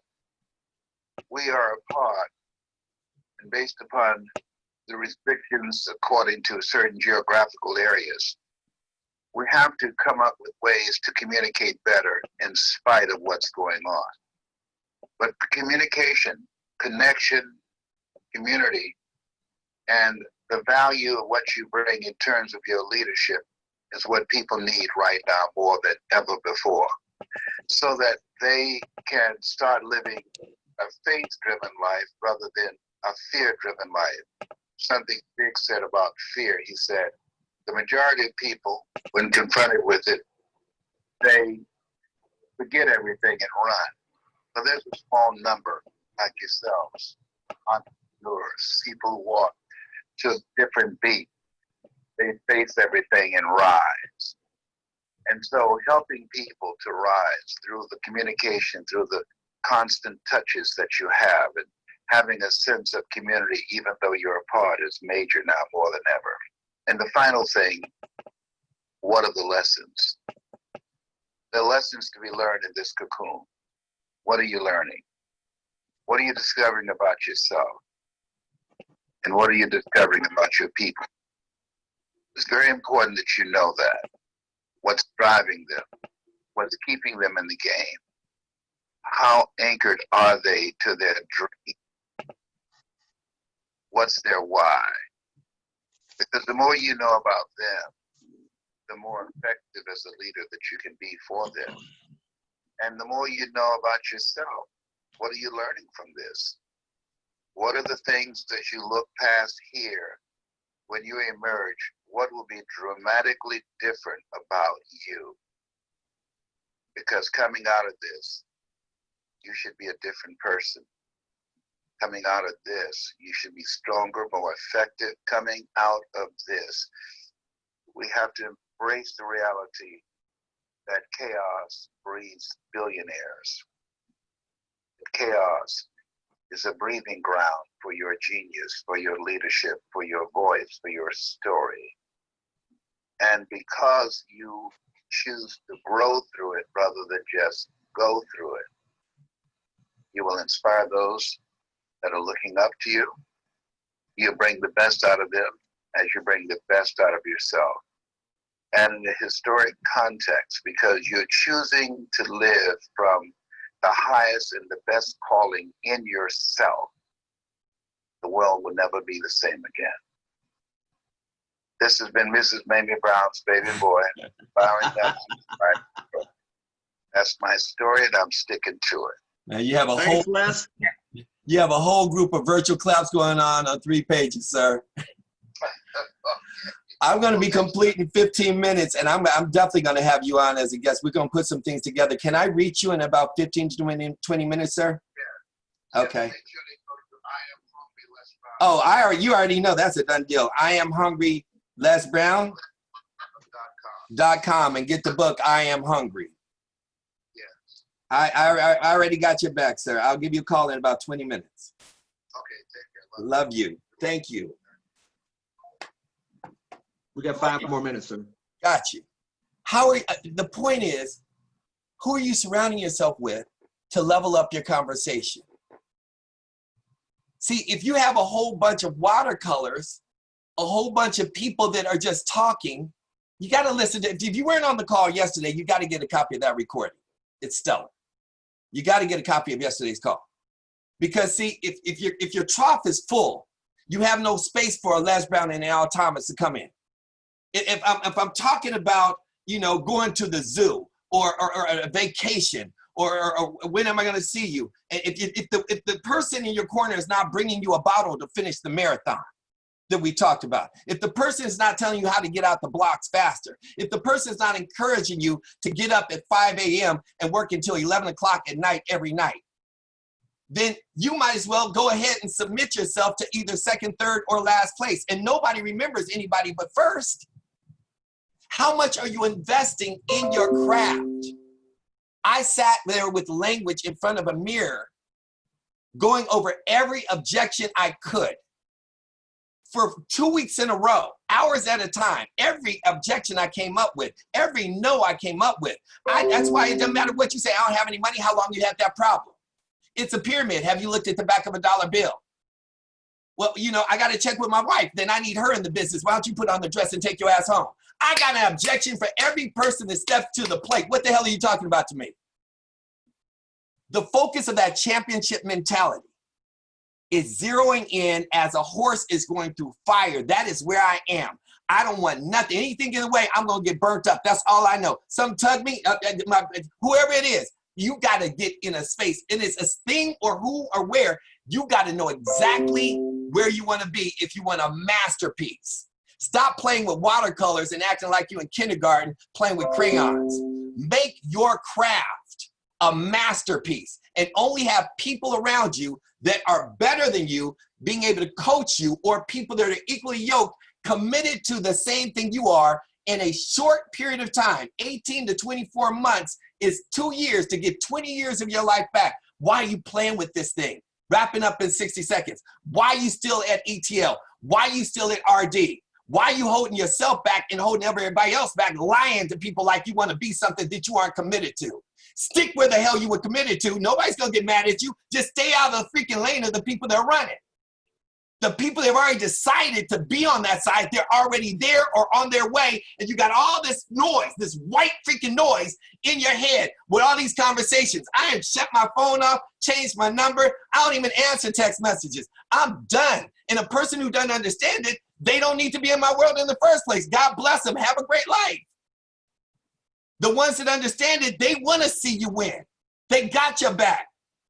we are apart and based upon the restrictions according to certain geographical areas, we have to come up with ways to communicate better in spite of what's going on. But communication, connection, community, and the value of what you bring in terms of your leadership is what people need right now more than ever before, so that they can start living a faith-driven life rather than a fear-driven life. Something Big said about fear, he said, the majority of people, when confronted with it, they forget everything and run. But there's a small number like yourselves, entrepreneurs, people who walk to a different beat. They face everything and rise. And so helping people to rise through the communication, through the constant touches that you have, and having a sense of community, even though you're apart, is major now more than ever. And the final thing, what are the lessons? The lessons to be learned in this cocoon. What are you learning? What are you discovering about yourself? And what are you discovering about your people? It's very important that you know that. What's driving them? What's keeping them in the game? How anchored are they to their dream? What's their why? Because the more you know about them, the more effective as a leader that you can be for them. And the more you know about yourself, what are you learning from this? What are the things that you look past here when you emerge? What will be dramatically different about you? Because coming out of this, you should be a different person. Coming out of this, you should be stronger, more effective. Coming out of this, we have to embrace the reality that chaos breeds billionaires. Chaos is a breathing ground for your genius, for your leadership, for your voice, for your story. And because you choose to grow through it rather than just go through it, you will inspire those that are looking up to you. You bring the best out of them as you bring the best out of yourself. And in a historic context, because you're choosing to live from the highest and the best calling in yourself, the world will never be the same again. This has been Mrs. Mamie Brown's baby boy, Byron Nelson. That's my story, and I'm sticking to it. Now you have a Thanks, Les. You have a whole group of virtual claps going on 3 pages, sir. I'm going to be complete in 15 minutes, and I'm definitely going to have you on as a guest. We're going to put some things together. Can I reach you in about 15 to 20 minutes, sir? Yeah. Okay. Make sure they go to I am hungry, Les Brown. Oh, you already know that's a done deal. I am hungry, Les Brown. .com and get the book I Am Hungry. Yes. I already got your back, sir. I'll give you a call in about 20 minutes. Okay, take care. Love you. Thank you. We got 5 more minutes, sir. Got you. How are the point is, who are you surrounding yourself with to level up your conversation? See, if you have a whole bunch of watercolors, a whole bunch of people that are just talking, you got to listen to, if you weren't on the call yesterday, you got to get a copy of that recording. It's stellar. You got to get a copy of yesterday's call. Because see, if your trough is full, you have no space for a Les Brown and Al Thomas to come in. If I'm talking about, you know, going to the zoo or a vacation or when am I going to see you? If the person in your corner is not bringing you a bottle to finish the marathon that we talked about, if the person is not telling you how to get out the blocks faster, if the person is not encouraging you to get up at 5 a.m. and work until 11 o'clock at night every night, then you might as well go ahead and submit yourself to either second, third, or last place. And nobody remembers anybody but first. How much are you investing in your craft? I sat there with language in front of a mirror, going over every objection I could for 2 weeks in a row, hours at a time. Every objection I came up with, every no I came up with. That's why it doesn't matter what you say. I don't have any money. How long you have that problem? It's a pyramid. Have you looked at the back of a dollar bill? Well, you know, I got to check with my wife. Then I need her in the business. Why don't you put on the dress and take your ass home? I got an objection for every person that steps to the plate. What the hell are you talking about to me? The focus of that championship mentality is zeroing in as a horse is going through fire. That is where I am. I don't want nothing, anything in the way. I'm going to get burnt up. That's all I know. Some tug me, whoever it is, you got to get in a space. And it's a thing or who or where. You got to know exactly where you want to be if you want a masterpiece. Stop playing with watercolors and acting like you in kindergarten playing with crayons. Make your craft a masterpiece and only have people around you that are better than you being able to coach you, or people that are equally yoked, committed to the same thing you are in a short period of time. 18 to 24 months is 2 years to get 20 years of your life back. Why are you playing with this thing? Wrapping up in 60 seconds. Why are you still at ETL? Why are you still at RD? Why are you holding yourself back and holding everybody else back, lying to people like you want to be something that you aren't committed to? Stick where the hell you were committed to. Nobody's going to get mad at you. Just stay out of the freaking lane of the people that are running. The people that have already decided to be on that side, they're already there or on their way, and you got all this noise, this white freaking noise in your head with all these conversations. I have shut my phone off, changed my number. I don't even answer text messages. I'm done. And a person who doesn't understand it, they don't need to be in my world in the first place. God bless them. Have a great life. The ones that understand it, they want to see you win. They got your back.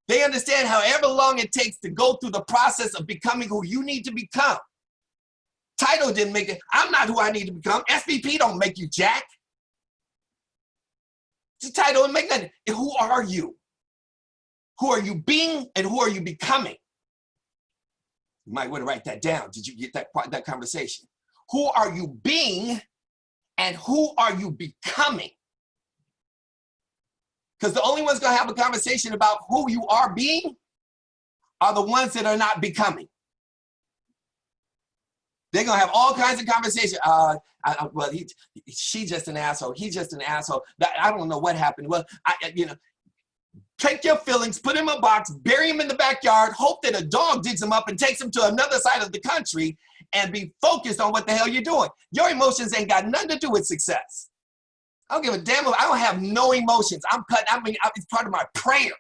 They understand however long it takes to go through the process of becoming who you need to become. Title didn't make it. I'm not who I need to become. SVP don't make you jack. The title didn't make nothing. Who are you? Who are you being and who are you becoming? You might want to write that down. Did you get that conversation? Who are you being and who are you becoming? Because the only ones going to have a conversation about who you are being are the ones that are not becoming. They're going to have all kinds of conversations. Well, she's just an asshole. He's just an asshole. I don't know what happened. Well, take your feelings, put them in a box, bury them in the backyard, hope that a dog digs them up and takes them to another side of the country, and be focused on what the hell you're doing. Your emotions ain't got nothing to do with success. I don't give a damn. I don't have no emotions. It's part of my prayer.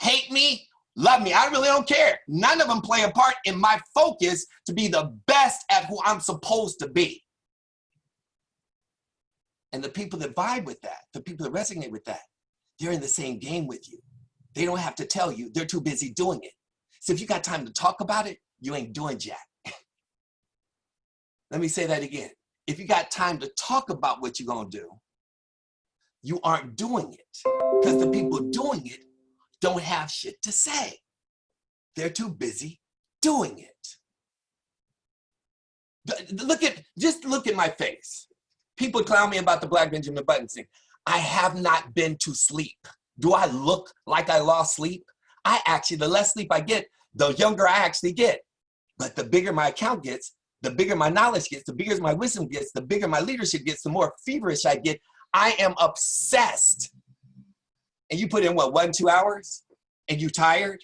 Hate me, love me. I really don't care. None of them play a part in my focus to be the best at who I'm supposed to be. And the people that vibe with that, the people that resonate with that, they're in the same game with you. They don't have to tell you. They're too busy doing it. So if you got time to talk about it, you ain't doing jack. Let me say that again. If you got time to talk about what you're going to do, you aren't doing it, because the people doing it don't have shit to say. They're too busy doing it. Just look at my face. People clown me about the Black Benjamin Button thing. I have not been to sleep. Do I look like I lost sleep? The less sleep I get, the younger I actually get. But the bigger my account gets, the bigger my knowledge gets, the bigger my wisdom gets, the bigger my leadership gets, the more feverish I get. I am obsessed. And you put in what, 1-2 hours? And you tired?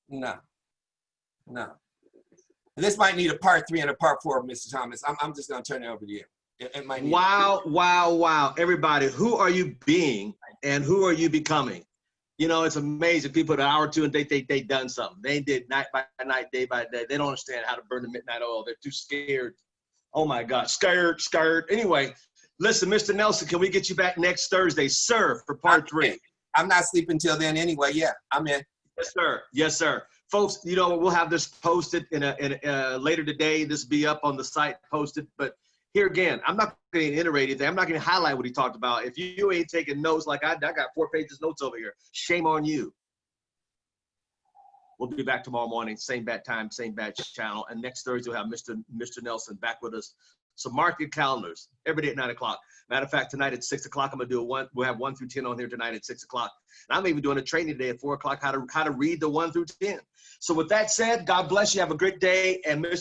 No. This might need a part 3 and a part 4, Mr. Thomas. I'm just gonna turn it over to you. It might need Wow. Everybody, who are you being and who are you becoming? You know, it's amazing. People put an hour or two and they done something. They did night by night, day by day. They don't understand how to burn the midnight oil. They're too scared. Oh my God, scared. Anyway, listen, Mr. Nelson, can we get you back next Thursday, sir, for part 3? I'm not sleeping till then anyway. Yeah, I'm in. Yes, sir. Folks, you know, we'll have this posted in a later today. This will be up on the site posted. But here again, I'm not going to iterate anything. I'm not going to highlight what he talked about. If you ain't taking notes like I got 4 pages notes over here. Shame on you. We'll be back tomorrow morning, same bat time, same bat channel. And next Thursday, we'll have Mr. Nelson back with us. So mark your calendars every day at 9 o'clock. Matter of fact, tonight at 6 o'clock, I'm going to do we'll have 1 through 10 on here tonight at 6 o'clock. And I'm even doing a training today at 4 o'clock, how to read the 1 through 10. So with that said, God bless you. Have a great day. And Mr.